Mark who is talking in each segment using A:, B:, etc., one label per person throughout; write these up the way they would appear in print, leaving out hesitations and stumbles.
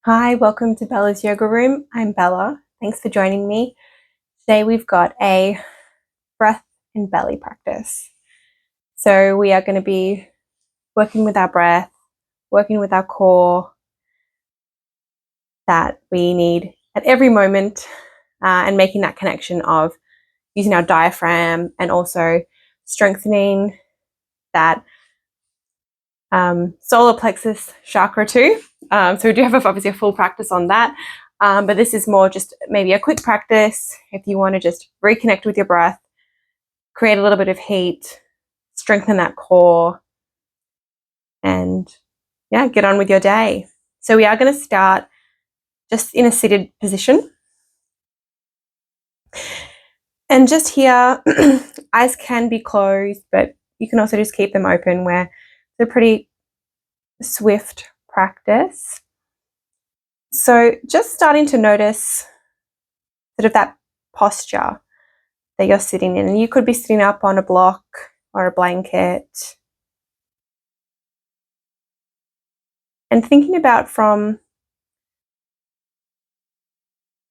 A: Hi, welcome to Bella's Yoga Room. I'm Bella. Thanks for joining me. Today we've got a breath and belly practice. So we are going to be working with our breath, working with our core that we need at every moment, and making that connection of using our diaphragm and also strengthening that solar plexus chakra too. So we do have obviously a full practice on that. But this is more just maybe a quick practice if you want to just reconnect with your breath, create a little bit of heat, strengthen that core, and yeah, get on with your day. So we are going to start just in a seated position. And just here, eyes can be closed, but you can also just keep them open where it's a pretty swift practice. So just starting to notice sort of that posture that you're sitting in. And you could be sitting up on a block or a blanket. And thinking about from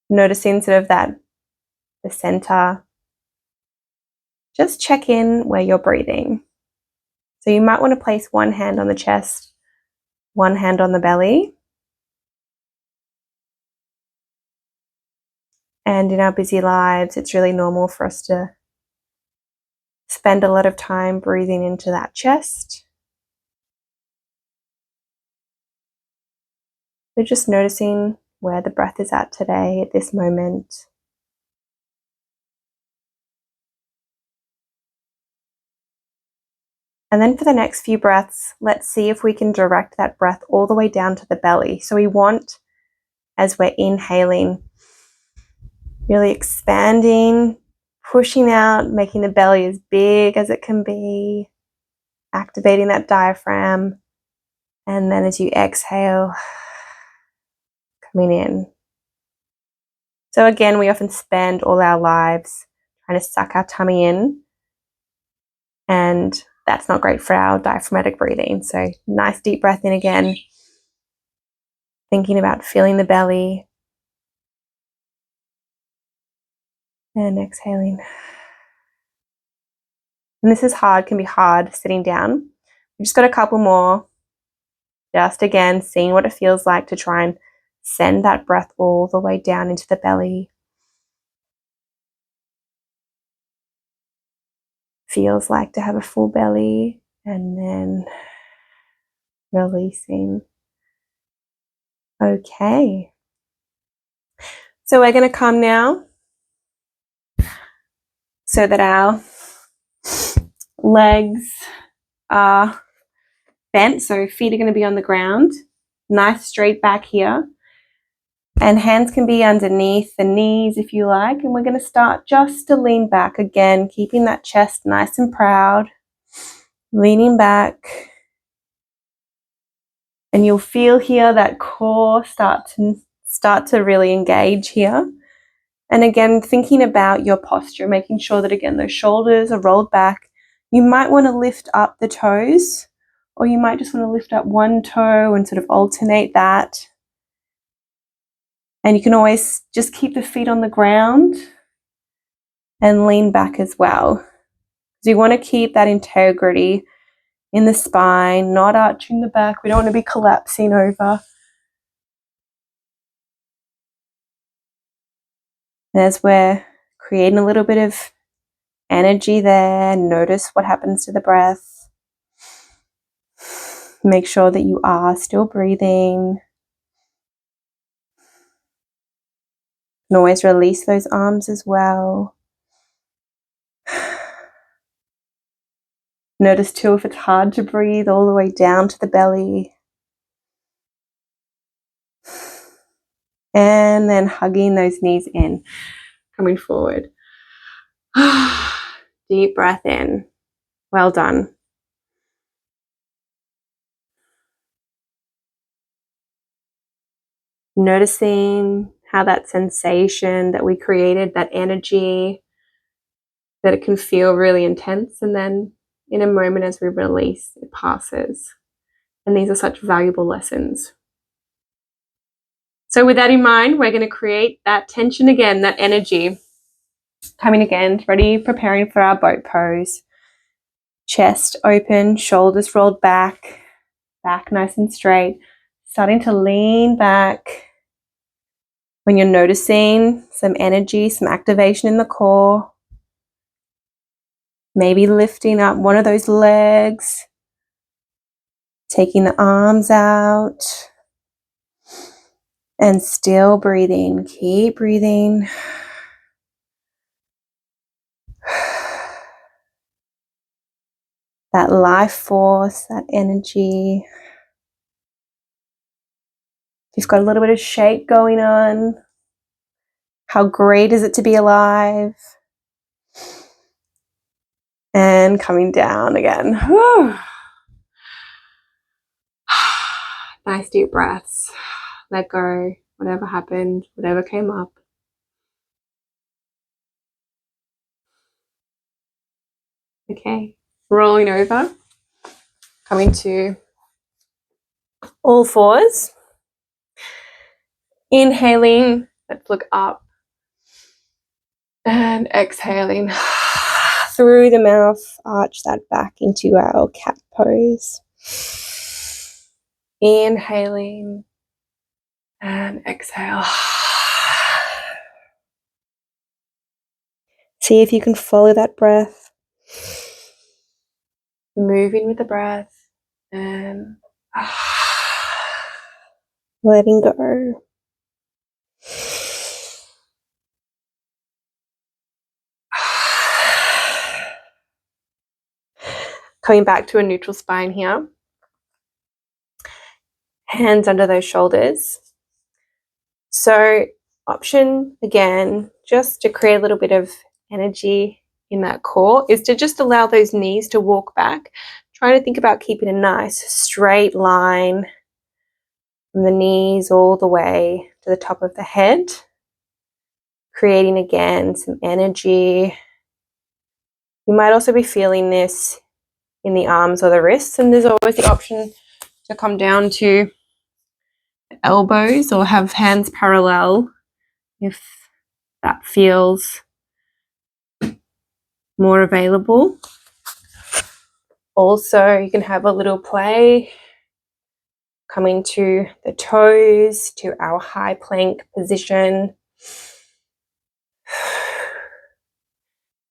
A: noticing sort of that, the center, just check in where you're breathing. So you might want to place one hand on the chest, one hand on the belly. And in our busy lives, it's really normal for us to spend a lot of time breathing into that chest. So just noticing where the breath is at today, at this moment. And then for the next few breaths, let's see if we can direct that breath all the way down to the belly. So we want, as we're inhaling, really expanding, pushing out, making the belly as big as it can be, activating that diaphragm. And then as you exhale, coming in. So again, we often spend all our lives trying to suck our tummy in, and that's not great for our diaphragmatic breathing. So nice deep breath in again, thinking about feeling the belly, and exhaling. And this is hard, can be hard sitting down. We just got a couple more. Just again, seeing what it feels like to try and send that breath all the way down into the belly. Feels like to have a full belly, and then releasing. Okay. So we're going to come now so that our legs are bent. So feet are going to be on the ground. Nice straight back here. And hands can be underneath the knees if you like. And we're going to start just to lean back again, keeping that chest nice and proud. Leaning back. And you'll feel here that core start to really engage here. And again, thinking about your posture, making sure that, again, those shoulders are rolled back. You might want to lift up the toes, or you might just want to lift up one toe and sort of alternate that. And you can always just keep the feet on the ground and lean back as well. So you want to keep that integrity in the spine, not arching the back. We don't want to be collapsing over. And as we're creating a little bit of energy there, notice what happens to the breath. Make sure that you are still breathing. You can always release those arms as well. Notice too if it's hard to breathe all the way down to the belly. And then hugging those knees in, coming forward. Deep breath in. Well done. Noticing how that sensation that we created, that energy, that it can feel really intense, and then in a moment as we release, it passes. And these are such valuable lessons. So with that in mind, we're going to create that tension again, that energy. Coming again, ready, preparing for our boat pose. Chest open, shoulders rolled back, back nice and straight. Starting to lean back. When you're noticing some energy, some activation in the core, maybe lifting up one of those legs, taking the arms out, and still breathing. Keep breathing. That life force, that energy. If you've got a little bit of shake going on, how great is it to be alive? And coming down again. Whew. Nice deep breaths. Let go. Whatever happened, whatever came up. Okay. Rolling over. Coming to all fours. Inhaling. Let's look up. And exhaling through the mouth. Arch that back into our cat pose. Inhaling. And exhale. See if you can follow that breath. Moving with the breath and letting go. Coming back to a neutral spine here. Hands under those shoulders. So option again, just to create a little bit of energy in that core, is to just allow those knees to walk back. Trying to think about keeping a nice straight line from the knees all the way to the top of the head. Creating again some energy. You might also be feeling this in the arms or the wrists, and there's always the option to come down to elbows or have hands parallel if that feels more available. Also, you can have a little play coming to the toes, to our high plank position.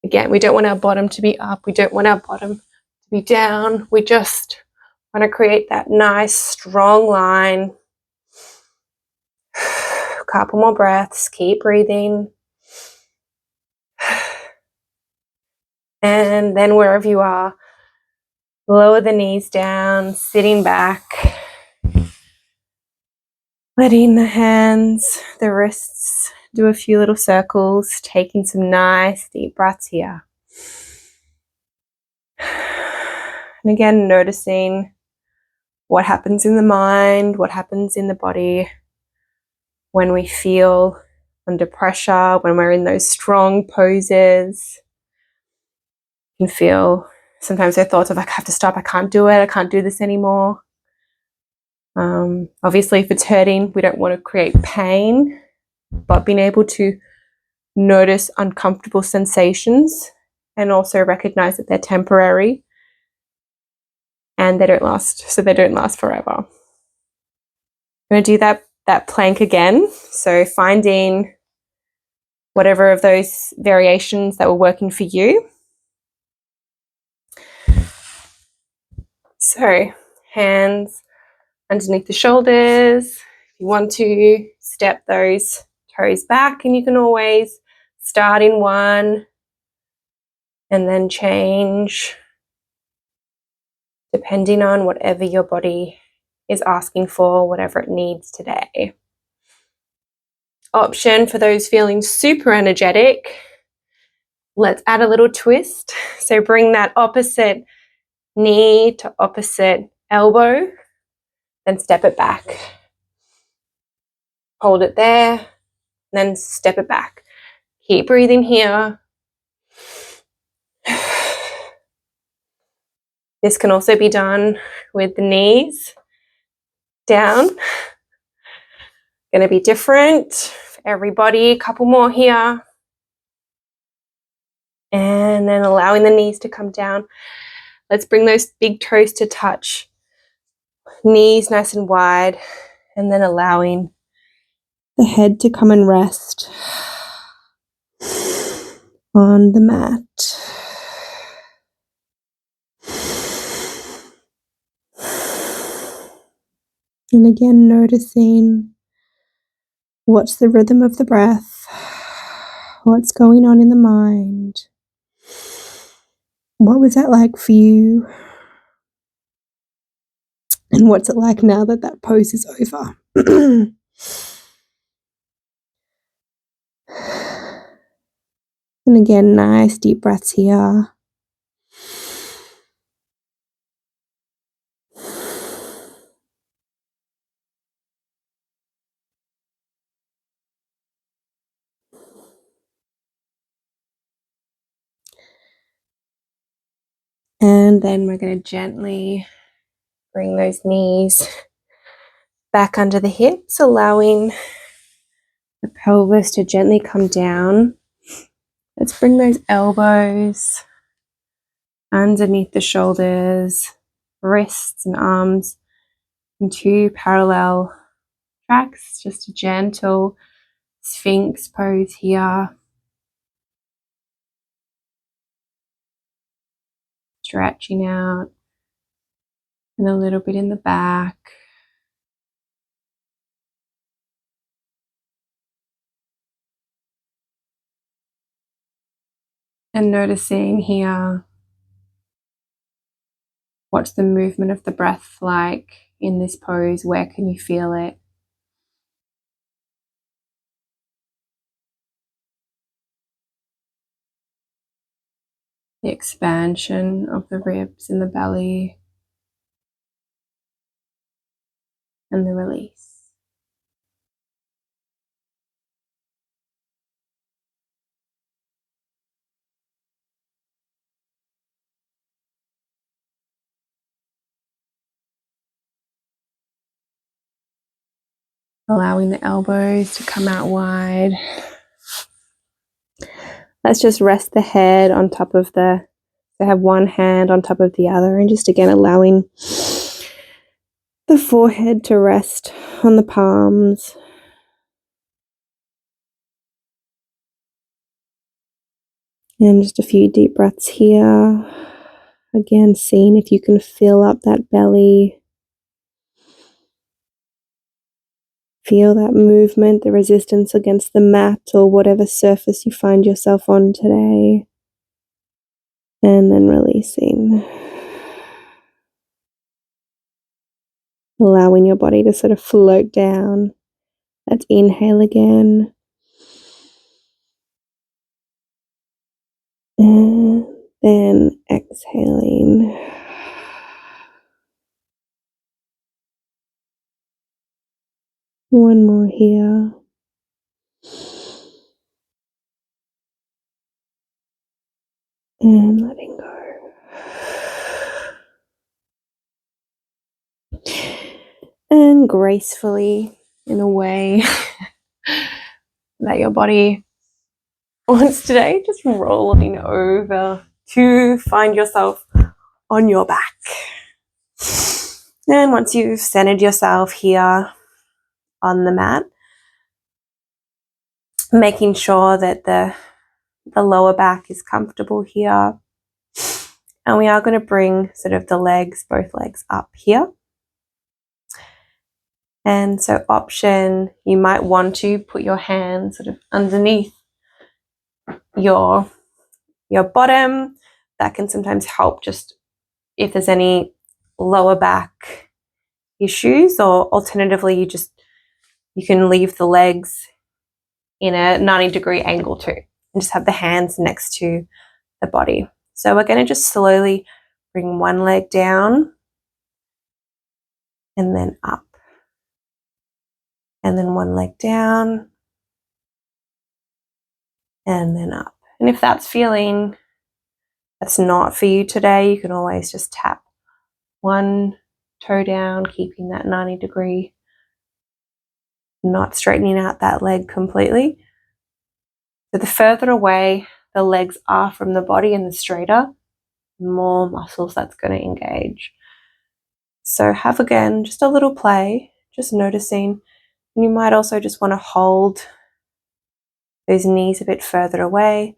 A: Again, we don't want our bottom to be up. We don't want our bottom to be down. We just want to create that nice, strong line. Couple more breaths. Keep breathing. And then wherever you are, lower the knees down, sitting back. Letting the hands, the wrists do a few little circles, taking some nice deep breaths here. And again, noticing what happens in the mind, what happens in the body when we feel under pressure, when we're in those strong poses. You can feel sometimes their thoughts of like, I have to stop, I can't do it, I can't do this anymore. Obviously, if it's hurting, we don't want to create pain, but being able to notice uncomfortable sensations and also recognize that they're temporary and they don't last, so they don't last forever. I'm going to do that plank again. So finding whatever of those variations that were working for you. So hands underneath the shoulders. If you want to step those toes back, and you can always start in one and then change depending on whatever your body is asking for, whatever it needs today. Option for those feeling super energetic, let's add a little twist. So bring that opposite knee to opposite elbow, then step it back. Hold it there, then step it back. Keep breathing here. This can also be done with the knees down. Going to be different for everybody. A couple more here. And then allowing the knees to come down. Let's bring those big toes to touch. Knees nice and wide. And then allowing the head to come and rest on the mat. And again, noticing what's the rhythm of the breath, what's going on in the mind. What was that like for you? And what's it like now that that pose is over? And again, nice deep breaths here. And then we're going to gently bring those knees back under the hips, allowing the pelvis to gently come down. Let's bring those elbows underneath the shoulders, wrists and arms into parallel tracks. Just a gentle Sphinx pose here. Stretching out and a little bit in the back. And noticing here, what's the movement of the breath like in this pose? Where can you feel it? The expansion of the ribs in the belly and the release. Allowing the elbows to come out wide. Let's just rest the head on top of so have one hand on top of the other, and just again allowing the forehead to rest on the palms. And just a few deep breaths here. Again, seeing if you can fill up that belly. Feel that movement, the resistance against the mat or whatever surface you find yourself on today. And then releasing. Allowing your body to sort of float down. Let's inhale again. And then exhaling. One more here. And letting go. And gracefully, in a way that your body wants today, just rolling over to find yourself on your back. And once you've centered yourself here on the mat, making sure that the lower back is comfortable here. And we are going to bring sort of the legs, both legs up here. And so option, you might want to put your hand sort of underneath your bottom. That can sometimes help just if there's any lower back issues, or alternatively you can leave the legs in a 90-degree angle too and just have the hands next to the body. So we're going to just slowly bring one leg down and then up, and then one leg down and then up. And if that's feeling that's not for you today, you can always just tap one toe down, keeping that 90-degree not straightening out that leg completely. So the further away the legs are from the body and the straighter, the more muscles that's going to engage. So have again just a little play, just noticing. And you might also just want to hold those knees a bit further away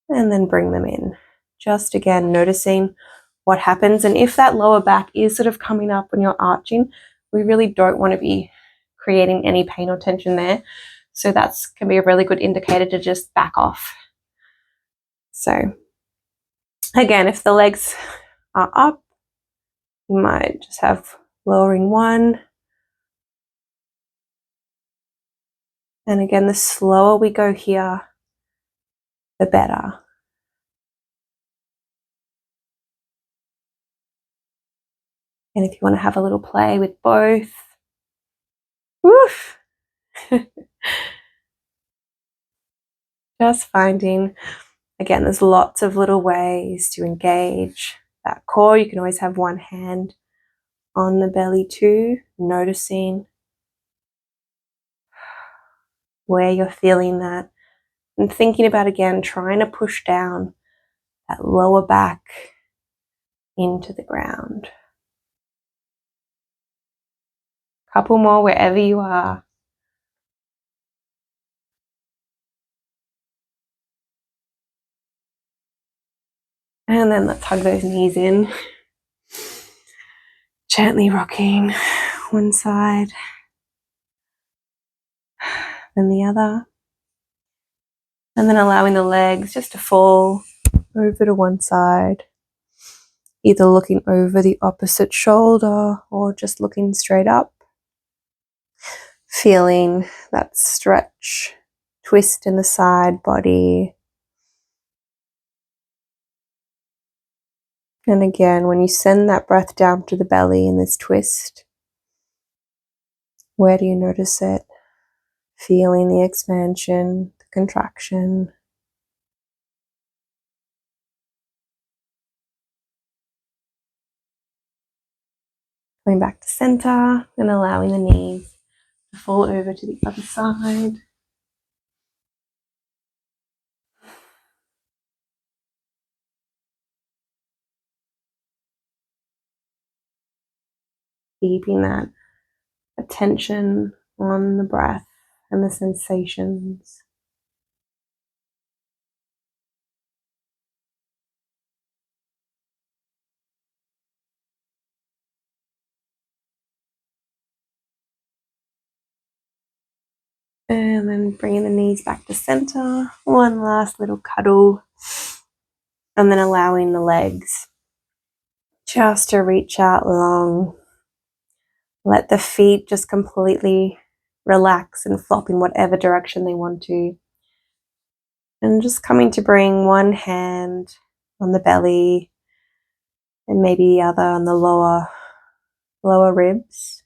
A: and then bring them in. Just again noticing what happens. And if that lower back is sort of coming up when you're arching, we really don't want to be creating any pain or tension there. So that can be a really good indicator to just back off. So again, if the legs are up, you might just have lowering one. And again, the slower we go here, the better. And if you want to have a little play with both, woof. Just finding, again, there's lots of little ways to engage that core. You can always have one hand on the belly too, noticing where you're feeling that. And thinking about, again, trying to push down that lower back into the ground. Couple more wherever you are. And then let's hug those knees in. Gently rocking one side then the other. And then allowing the legs just to fall over to one side. Either looking over the opposite shoulder or just looking straight up. Feeling that stretch, twist in the side body. And again, when you send that breath down to the belly in this twist, where do you notice it? Feeling the expansion, the contraction. Going back to center and allowing the knees to fall over to the other side. Keeping that attention on the breath and the sensations. And then bringing the knees back to center. One last little cuddle. And then allowing the legs just to reach out long. Let the feet just completely relax and flop in whatever direction they want to. And just coming to bring one hand on the belly and maybe the other on the lower ribs.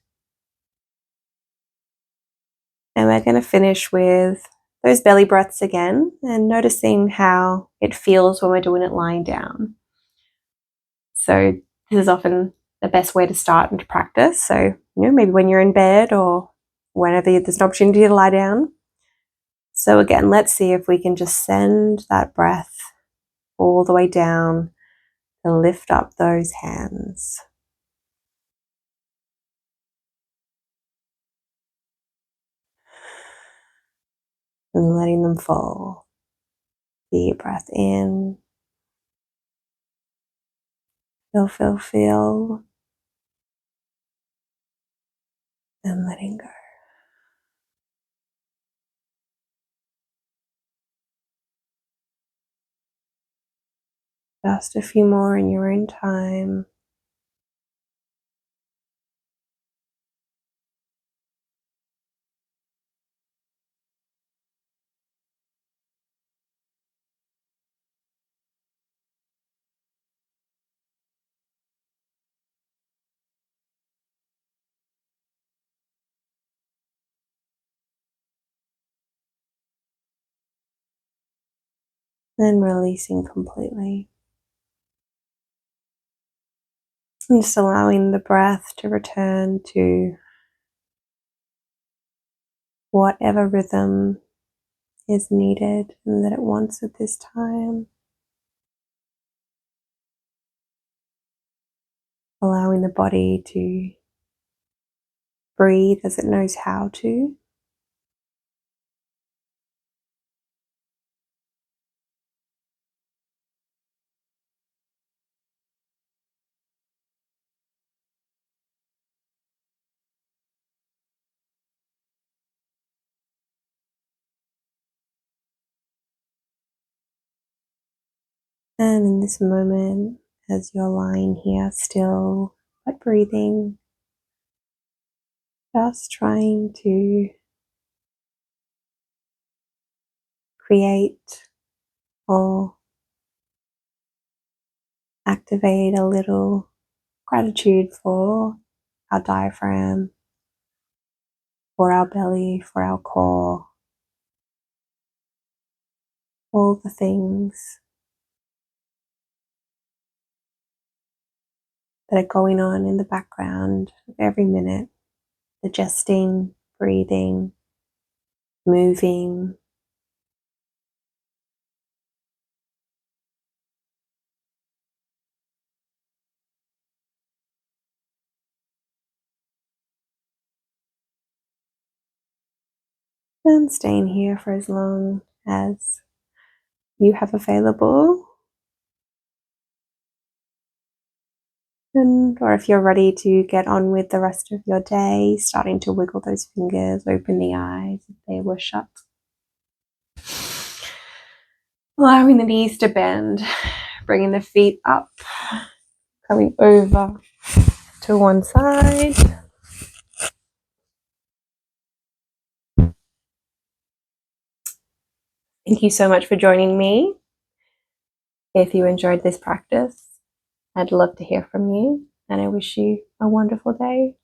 A: And we're going to finish with those belly breaths again and noticing how it feels when we're doing it lying down. So this is often the best way to start and to practice. So, maybe when you're in bed or whenever there's an opportunity to lie down. So again, let's see if we can just send that breath all the way down and lift up those hands. And letting them fall. Deep breath in. Feel. And letting go. Just a few more in your own time. Then releasing completely. And just allowing the breath to return to whatever rhythm is needed and that it wants at this time. Allowing the body to breathe as it knows how to. And in this moment, as you're lying here still but breathing, just trying to create or activate a little gratitude for our diaphragm, for our belly, for our core, all the things that are going on in the background of every minute, digesting, breathing, moving. And staying here for as long as you have available. Or if you're ready to get on with the rest of your day, starting to wiggle those fingers, open the eyes if they were shut. Allowing the knees to bend, bringing the feet up, coming over to one side. Thank you so much for joining me. If you enjoyed this practice, I'd love to hear from you, and I wish you a wonderful day.